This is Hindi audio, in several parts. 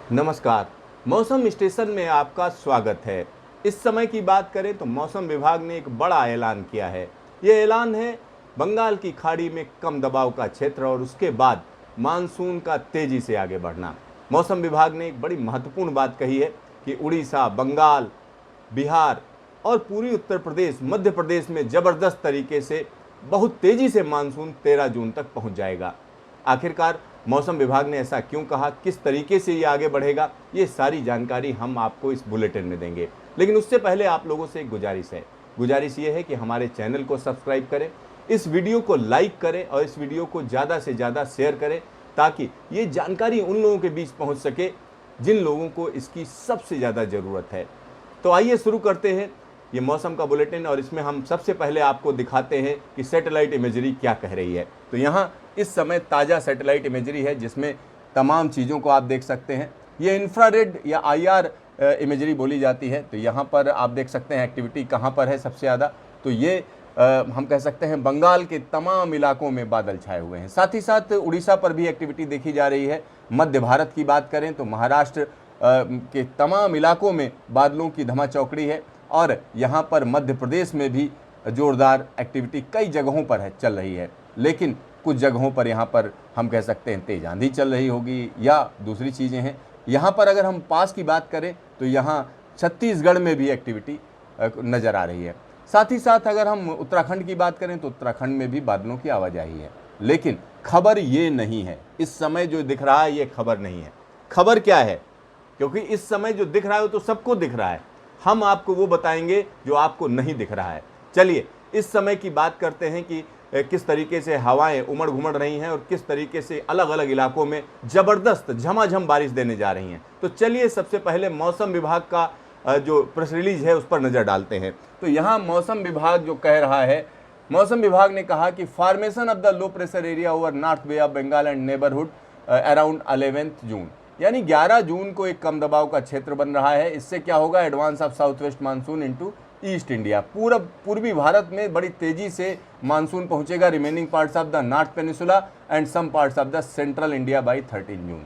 नमस्कार। मौसम स्टेशन में आपका स्वागत है। इस समय की बात करें तो मौसम विभाग ने एक बड़ा ऐलान किया है। ये ऐलान है बंगाल की खाड़ी में कम दबाव का क्षेत्र और उसके बाद मानसून का तेजी से आगे बढ़ना। मौसम विभाग ने एक बड़ी महत्वपूर्ण बात कही है कि उड़ीसा, बंगाल, बिहार और पूरी उत्तर प्रदेश, मध्य प्रदेश में ज़बरदस्त तरीके से बहुत तेज़ी से मानसून 13 जून तक पहुंच जाएगा। आखिरकार मौसम विभाग ने ऐसा क्यों कहा, किस तरीके से ये आगे बढ़ेगा, ये सारी जानकारी हम आपको इस बुलेटिन में देंगे। लेकिन उससे पहले आप लोगों से एक गुजारिश है। गुजारिश ये है कि हमारे चैनल को सब्सक्राइब करें, इस वीडियो को लाइक करें और इस वीडियो को ज़्यादा से ज़्यादा शेयर करें ताकि ये जानकारी उन लोगों के बीच पहुँच सके जिन लोगों को इसकी सबसे ज़्यादा ज़रूरत है। तो आइए शुरू करते हैं ये मौसम का बुलेटिन और इसमें हम सबसे पहले आपको दिखाते हैं कि सैटेलाइट इमेजरी क्या कह रही है। तो यहाँ इस समय ताज़ा सैटेलाइट इमेजरी है जिसमें तमाम चीज़ों को आप देख सकते हैं। ये इंफ्रारेड या आईआर इमेजरी बोली जाती है। तो यहाँ पर आप देख सकते हैं एक्टिविटी कहाँ पर है सबसे ज़्यादा। तो ये हम कह सकते हैं बंगाल के तमाम इलाकों में बादल छाए हुए हैं। साथ ही साथ उड़ीसा पर भी एक्टिविटी देखी जा रही है। मध्य भारत की बात करें तो महाराष्ट्र के तमाम इलाकों में बादलों की धमाचौकड़ी है और यहाँ पर मध्य प्रदेश में भी ज़ोरदार एक्टिविटी कई जगहों पर है, चल रही है। लेकिन कुछ जगहों पर यहाँ पर हम कह सकते हैं तेज आंधी चल रही होगी या दूसरी चीज़ें हैं। यहाँ पर अगर हम पास की बात करें तो यहाँ छत्तीसगढ़ में भी एक्टिविटी नज़र आ रही है। साथ ही साथ अगर हम उत्तराखंड की बात करें तो उत्तराखंड में भी बादलों की आवाजाही है। लेकिन खबर ये नहीं है, इस समय जो दिख रहा है ये खबर नहीं है। खबर क्या है? क्योंकि इस समय जो दिख रहा है वो तो सबको दिख रहा है। हम आपको वो बताएंगे जो आपको नहीं दिख रहा है। चलिए इस समय की बात करते हैं कि किस तरीके से हवाएं उमड़ घुमड़ रही हैं और किस तरीके से अलग अलग इलाकों में ज़बरदस्त झमाझम बारिश देने जा रही हैं। तो चलिए सबसे पहले मौसम विभाग का जो प्रेस रिलीज है उस पर नज़र डालते हैं। तो यहाँ मौसम विभाग जो कह रहा है, मौसम विभाग ने कहा कि formation of the low pressure area over north bay of Bengal and neighbourhood around 11 June, यानी 11 जून को एक कम दबाव का क्षेत्र बन रहा है। इससे क्या होगा, advance of south west monsoon into east India, पूर्वी भारत में बड़ी तेजी से मानसून पहुंचेगा। Remaining parts of the north peninsula and some parts of the central India by 13 June.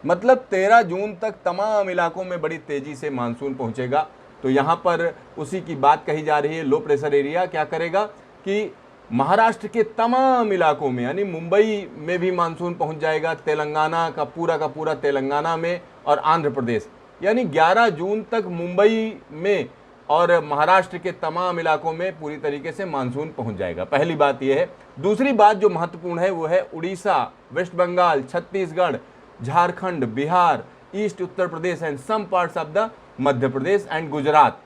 मतलब 13 जून तक तमाम इलाकों में बड़ी तेजी से मानसून पहुंचेगा। तो यहाँ पर उसी की बात कही जा रही है। लो प्रेशर एरिया क्या करेगा कि महाराष्ट्र के तमाम इलाकों में, यानी मुंबई में भी मानसून पहुंच जाएगा, तेलंगाना का पूरा तेलंगाना में और आंध्र प्रदेश, यानी 11 जून तक मुंबई में और महाराष्ट्र के तमाम इलाकों में पूरी तरीके से मानसून पहुंच जाएगा। पहली बात यह है। दूसरी बात जो महत्वपूर्ण है वो है Orissa, west Bengal, Chhattisgarh, Jharkhand, Bihar, east Uttar Pradesh and some parts of the Madhya Pradesh and Gujarat.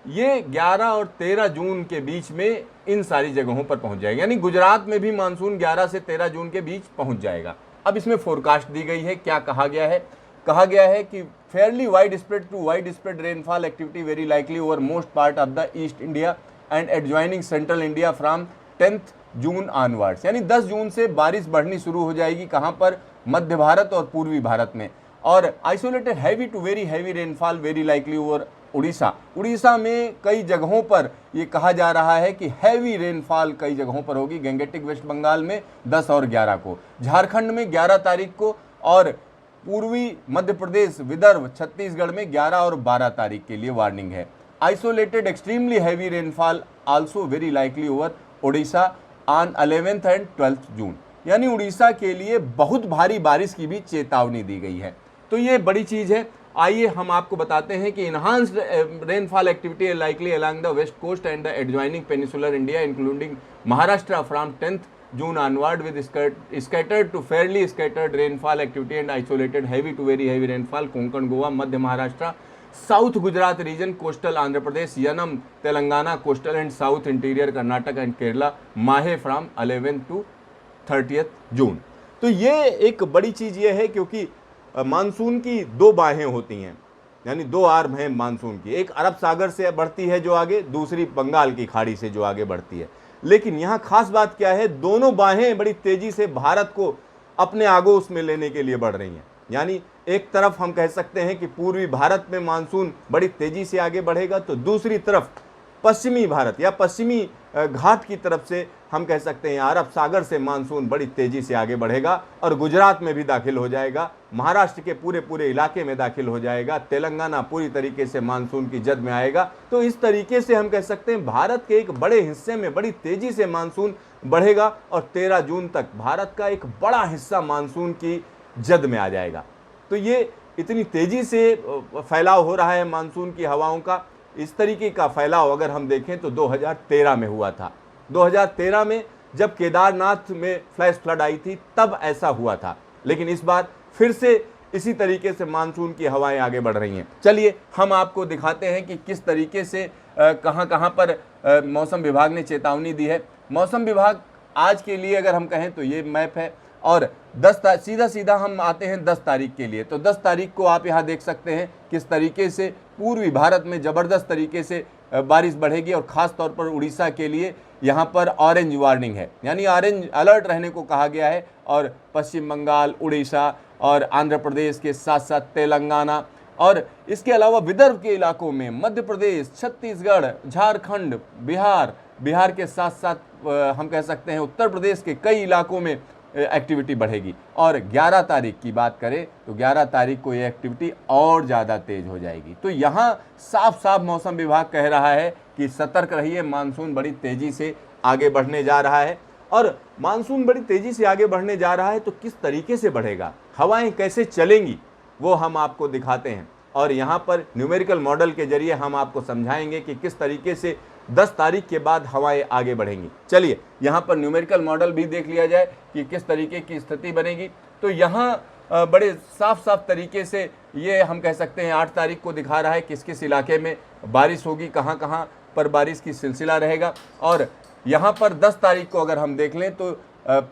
ये 11 और 13 जून के बीच में इन सारी जगहों पर पहुंच जाएगा, यानी गुजरात में भी मानसून 11 से 13 जून के बीच पहुंच जाएगा। अब इसमें फोरकास्ट दी गई है। क्या कहा गया है? कहा गया है कि fairly widespread to widespread rainfall activity very likely over most part of the east India and adjoining central India from 10 June onwards, यानी 10 जून से बारिश बढ़नी शुरू हो जाएगी। कहाँ पर? मध्य भारत और पूर्वी भारत में। और isolated heavy to very heavy rainfall very likely over Orissa. Orissa में कई जगहों पर ये कहा जा रहा है कि हैवी रेनफॉल कई जगहों पर होगी। गंगेटिक वेस्ट बंगाल में 10 और 11 को, झारखंड में 11 तारीख को और पूर्वी मध्य प्रदेश, विदर्भ, छत्तीसगढ़ में 11 और 12 तारीख के लिए वार्निंग है। Isolated extremely heavy rainfall also very likely over Orissa on 11 and 12 जून, यानी उड़ीसा के लिए बहुत भारी बारिश की भी चेतावनी दी गई है। तो ये बड़ी चीज़ है। आइए हम आपको बताते हैं कि enhanced rainfall activity likely along the west coast and the adjoining peninsular India including Maharashtra from 10 June onward with scattered to fairly scattered rainfall activity and isolated heavy to very heavy rainfall Konkan, Goa, Madhya Maharashtra, South Gujarat region, coastal Andhra Pradesh, Yanam, Telangana, coastal and South interior Karnataka and Kerala, Mahe from 11th to 30th June। तो ये एक बड़ी चीज़ ये है क्योंकि मानसून की दो बाहें होती हैं, यानी दो आर्म हैं मानसून की। एक अरब सागर से बढ़ती है जो आगे, दूसरी बंगाल की खाड़ी से जो आगे बढ़ती है। लेकिन यहाँ खास बात क्या है, दोनों बाहें बड़ी तेजी से भारत को अपने आगोश में लेने के लिए बढ़ रही हैं। यानी एक तरफ हम कह सकते हैं कि पूर्वी भारत में मानसून बड़ी तेजी से आगे बढ़ेगा, तो दूसरी तरफ पश्चिमी भारत या पश्चिमी घाट की तरफ से हम कह सकते हैं अरब सागर से मानसून बड़ी तेजी से आगे बढ़ेगा और गुजरात में भी दाखिल हो जाएगा, महाराष्ट्र के पूरे पूरे इलाके में दाखिल हो जाएगा, तेलंगाना पूरी तरीके से मानसून की जद में आएगा। तो इस तरीके से हम कह सकते हैं भारत के एक बड़े हिस्से में बड़ी तेजी से मानसून बढ़ेगा और 13 जून तक भारत का एक बड़ा हिस्सा मानसून की जद में आ जाएगा। तो ये इतनी तेजी से फैलाव हो रहा है मानसून की हवाओं का। इस तरीके का फैलाव अगर हम देखें तो 2013 में हुआ था। 2013 में जब केदारनाथ में फ्लैश फ्लड आई थी तब ऐसा हुआ था, लेकिन इस बार फिर से इसी तरीके से मानसून की हवाएं आगे बढ़ रही हैं। चलिए हम आपको दिखाते हैं कि किस तरीके से कहां कहां पर मौसम विभाग ने चेतावनी दी है। मौसम विभाग आज के लिए अगर हम कहें तो ये मैप है और सीधा सीधा हम आते हैं 10 तारीख के लिए। तो 10 तारीख को आप यहाँ देख सकते हैं किस तरीके से पूर्वी भारत में ज़बरदस्त तरीके से बारिश बढ़ेगी और ख़ास तौर पर उड़ीसा के लिए यहाँ पर ऑरेंज वार्निंग है, यानी ऑरेंज अलर्ट रहने को कहा गया है। और पश्चिम बंगाल, उड़ीसा और आंध्र प्रदेश के साथ साथ तेलंगाना और इसके अलावा विदर्भ के इलाकों में मध्य प्रदेश, छत्तीसगढ़, झारखंड, बिहार के साथ साथ हम कह सकते हैं उत्तर प्रदेश के कई इलाकों में एक्टिविटी बढ़ेगी। और 11 तारीख की बात करें तो 11 तारीख को ये एक्टिविटी और ज़्यादा तेज हो जाएगी। तो यहाँ साफ साफ मौसम विभाग कह रहा है कि सतर्क रहिए, मानसून बड़ी तेज़ी से आगे बढ़ने जा रहा है। और मानसून बड़ी तेज़ी से आगे बढ़ने जा रहा है तो किस तरीके से बढ़ेगा, हवाएं कैसे चलेंगी, वो हम आपको दिखाते हैं। और यहाँ पर न्यूमेरिकल मॉडल के जरिए हम आपको समझाएंगे कि किस तरीके से 10 तारीख के बाद हवाएं आगे बढ़ेंगी। चलिए यहाँ पर न्यूमेरिकल मॉडल भी देख लिया जाए कि किस तरीके की स्थिति बनेगी। तो यहाँ बड़े साफ साफ तरीके से ये हम कह सकते हैं 8 तारीख को दिखा रहा है किस किस इलाके में बारिश होगी, कहाँ कहाँ पर बारिश की सिलसिला रहेगा। और यहाँ पर 10 तारीख को अगर हम देख लें तो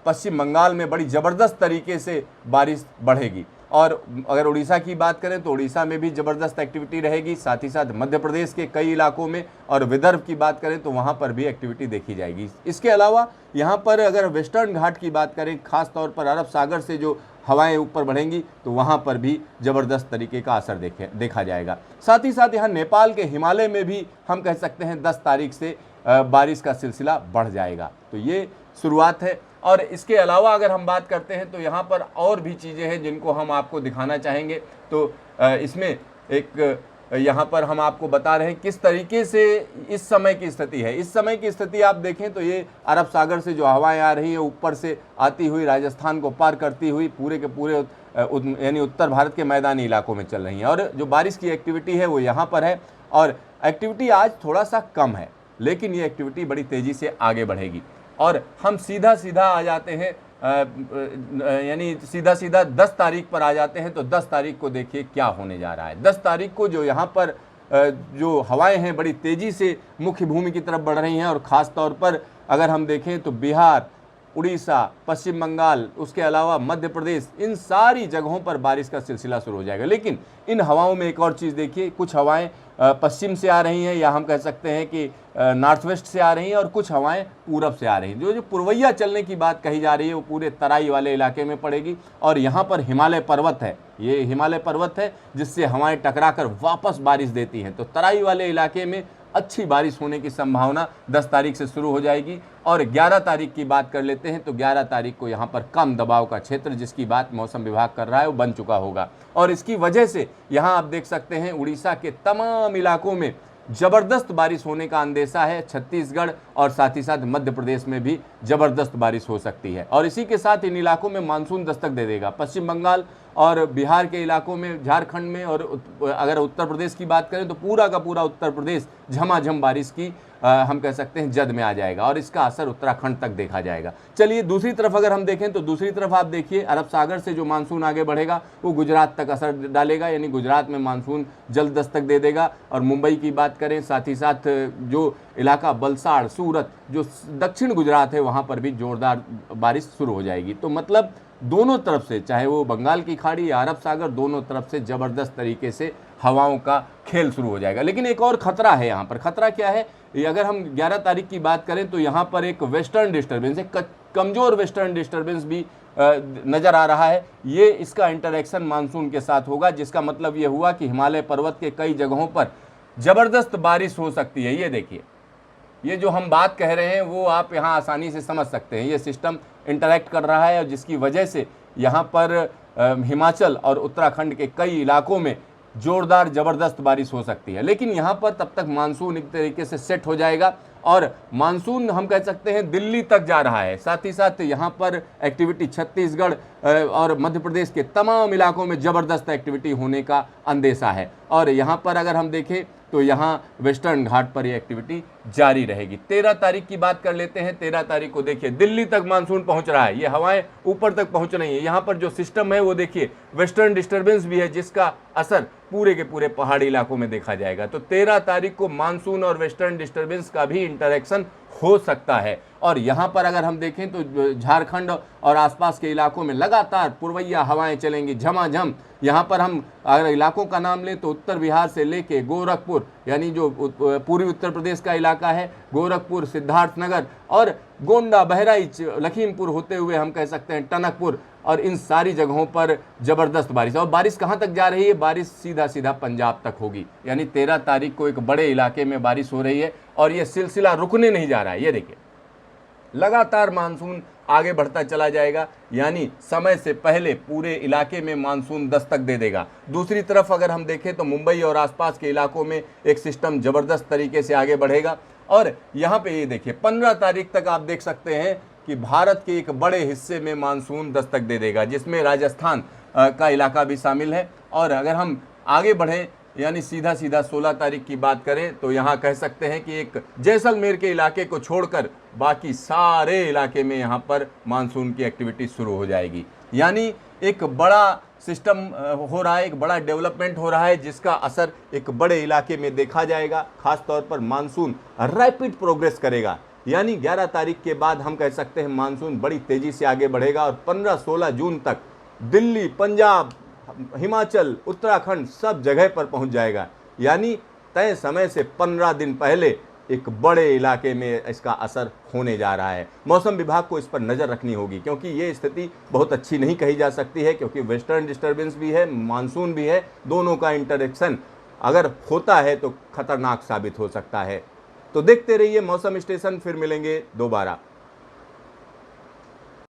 पश्चिम बंगाल में बड़ी ज़बरदस्त तरीके से बारिश बढ़ेगी। और अगर उड़ीसा की बात करें तो उड़ीसा में भी ज़बरदस्त एक्टिविटी रहेगी, साथ ही साथ मध्य प्रदेश के कई इलाकों में। और विदर्भ की बात करें तो वहाँ पर भी एक्टिविटी देखी जाएगी। इसके अलावा यहाँ पर अगर वेस्टर्न घाट की बात करें, खास तौर पर अरब सागर से जो हवाएं ऊपर बढ़ेंगी तो वहाँ पर भी ज़बरदस्त तरीके का असर देखा जाएगा। साथ ही साथ यहाँ नेपाल के हिमालय में भी हम कह सकते हैं 10 तारीख से बारिश का सिलसिला बढ़ जाएगा। तो ये शुरुआत है। और इसके अलावा अगर हम बात करते हैं तो यहाँ पर और भी चीज़ें हैं जिनको हम आपको दिखाना चाहेंगे। तो इसमें एक यहाँ पर हम आपको बता रहे हैं किस तरीके से इस समय की स्थिति है। इस समय की स्थिति आप देखें तो ये अरब सागर से जो हवाएं आ रही है ऊपर से आती हुई राजस्थान को पार करती हुई पूरे के पूरे यानी उत्तर भारत के मैदानी इलाकों में चल रही हैं। और जो बारिश की एक्टिविटी है वो यहाँ पर है। और एक्टिविटी आज थोड़ा सा कम है, लेकिन ये एक्टिविटी बड़ी तेज़ी से आगे बढ़ेगी। और हम सीधा सीधा आ जाते हैं यानी सीधा सीधा 10 तारीख पर आ जाते हैं। तो 10 तारीख को देखिए क्या होने जा रहा है। 10 तारीख को जो यहाँ पर जो हवाएं हैं बड़ी तेज़ी से मुख्य भूमि की तरफ बढ़ रही हैं। और ख़ास तौर पर अगर हम देखें तो बिहार, उड़ीसा, पश्चिम बंगाल, उसके अलावा मध्य प्रदेश, इन सारी जगहों पर बारिश का सिलसिला शुरू हो जाएगा। लेकिन इन हवाओं में एक और चीज़ देखिए, कुछ हवाएं पश्चिम से आ रही हैं या हम कह सकते हैं कि नॉर्थ वेस्ट से आ रही हैं और कुछ हवाएं पूरब से आ रही हैं। जो पुरवैया चलने की बात कही जा रही है वो पूरे तराई वाले इलाके में पड़ेगी। और यहाँ पर हिमालय पर्वत है, ये हिमालय पर्वत है जिससे हवाएं टकराकर वापस बारिश देती हैं। तो तराई वाले इलाके में अच्छी बारिश होने की संभावना 10 तारीख से शुरू हो जाएगी। और 11 तारीख की बात कर लेते हैं तो 11 तारीख को यहाँ पर कम दबाव का क्षेत्र जिसकी बात मौसम विभाग कर रहा है वो बन चुका होगा। और इसकी वजह से यहाँ आप देख सकते हैं उड़ीसा के तमाम इलाकों में ज़बरदस्त बारिश होने का अंदेशा है। छत्तीसगढ़ और साथ ही साथ मध्य प्रदेश में भी ज़बरदस्त बारिश हो सकती है। और इसी के साथ इन इलाकों में मानसून दस्तक दे देगा। पश्चिम बंगाल और बिहार के इलाकों में, झारखंड में, और अगर उत्तर प्रदेश की बात करें तो पूरा का पूरा उत्तर प्रदेश झमाझम बारिश की हम कह सकते हैं जद में आ जाएगा। और इसका असर उत्तराखंड तक देखा जाएगा। चलिए दूसरी तरफ अगर हम देखें तो दूसरी तरफ आप देखिए अरब सागर से जो मानसून आगे बढ़ेगा वो गुजरात तक असर डालेगा, यानी गुजरात में मानसून जल्द दस्तक दे देगा। और मुंबई की बात करें, साथ ही साथ जो इलाका वलसाड़, सूरत, जो दक्षिण गुजरात है वहाँ पर भी जोरदार बारिश शुरू हो जाएगी। तो मतलब दोनों तरफ से, चाहे वो बंगाल की खाड़ी या अरब सागर, दोनों तरफ से ज़बरदस्त तरीके से हवाओं का खेल शुरू हो जाएगा। लेकिन एक और खतरा है यहाँ पर। खतरा क्या है? अगर हम 11 तारीख की बात करें तो यहाँ पर एक वेस्टर्न डिस्टर्बेंस है, कमज़ोर वेस्टर्न डिस्टर्बेंस भी नज़र आ रहा है। ये इसका इंटरेक्शन मानसून के साथ होगा, जिसका मतलब ये हुआ कि हिमालय पर्वत के कई जगहों पर ज़बरदस्त बारिश हो सकती है। ये देखिए ये जो हम बात कह रहे हैं वो आप यहाँ आसानी से समझ सकते हैं। ये सिस्टम इंटरैक्ट कर रहा है और जिसकी वजह से यहाँ पर हिमाचल और उत्तराखंड के कई इलाकों में जोरदार ज़बरदस्त बारिश हो सकती है। लेकिन यहाँ पर तब तक मानसून एक तरीके से सेट हो जाएगा और मानसून हम कह सकते हैं दिल्ली तक जा रहा है। साथ ही साथ यहाँ पर एक्टिविटी छत्तीसगढ़ और मध्य प्रदेश के तमाम इलाकों में ज़बरदस्त एक्टिविटी होने का अंदेशा है। और यहाँ पर अगर हम देखें तो यहाँ वेस्टर्न घाट पर ये एक्टिविटी जारी रहेगी। 13 तारीख की बात कर लेते हैं। 13 तारीख को देखिए दिल्ली तक मानसून पहुंच रहा है, ये हवाएं ऊपर तक पहुंच रही हैं। यहाँ पर जो सिस्टम है वो देखिए वेस्टर्न डिस्टर्बेंस भी है जिसका असर पूरे के पूरे पहाड़ी इलाकों में देखा जाएगा। तो 13 तारीख को मानसून और वेस्टर्न डिस्टर्बेंस का भी इंटरेक्शन हो सकता है। और यहाँ पर अगर हम देखें तो झारखंड और आसपास के इलाकों में लगातार पूर्वैया हवाएं चलेंगी झमाझम। यहाँ पर हम अगर इलाकों का नाम लें तो उत्तर बिहार से लेके गोरखपुर यानी जो पूर्वी उत्तर प्रदेश का इलाका है, गोरखपुर, सिद्धार्थनगर और गोंडा, बहराइच, लखीमपुर होते हुए हम कह सकते हैं टनकपुर, और इन सारी जगहों पर ज़बरदस्त बारिश। और बारिश कहाँ तक जा रही है? बारिश सीधा सीधा पंजाब तक होगी। यानी 13 तारीख को एक बड़े इलाके में बारिश हो रही है और ये सिलसिला रुकने नहीं जा रहा है। ये देखिए लगातार मानसून आगे बढ़ता चला जाएगा, यानी समय से पहले पूरे इलाके में मानसून दस्तक दे देगा। दूसरी तरफ अगर हम देखें तो मुंबई और आसपास के इलाकों में एक सिस्टम ज़बरदस्त तरीके से आगे बढ़ेगा। और यहाँ पे ये देखिए 15 तारीख तक आप देख सकते हैं कि भारत के एक बड़े हिस्से में मानसून दस्तक दे देगा, जिसमें राजस्थान का इलाका भी शामिल है। और अगर हम आगे बढ़ें यानी सीधा सीधा 16 तारीख की बात करें तो यहाँ कह सकते हैं कि एक जैसलमेर के इलाके को छोड़कर बाकी सारे इलाके में यहाँ पर मानसून की एक्टिविटी शुरू हो जाएगी। यानी एक बड़ा सिस्टम हो रहा है, एक बड़ा डेवलपमेंट हो रहा है जिसका असर एक बड़े इलाके में देखा जाएगा। खास तौर पर मानसून रैपिड प्रोग्रेस करेगा, यानी 11 तारीख के बाद हम कह सकते हैं मानसून बड़ी तेजी से आगे बढ़ेगा और 15-16 जून तक दिल्ली, पंजाब, हिमाचल, उत्तराखंड सब जगह पर पहुंच जाएगा। यानी तय समय से 15 दिन पहले एक बड़े इलाके में इसका असर होने जा रहा है। मौसम विभाग को इस पर नज़र रखनी होगी क्योंकि ये स्थिति बहुत अच्छी नहीं कही जा सकती है, क्योंकि वेस्टर्न डिस्टर्बेंस भी है, मानसून भी है, दोनों का इंटरेक्शन अगर होता है तो खतरनाक साबित हो सकता है। तो देखते रहिए मौसम स्टेशन, फिर मिलेंगे दोबारा।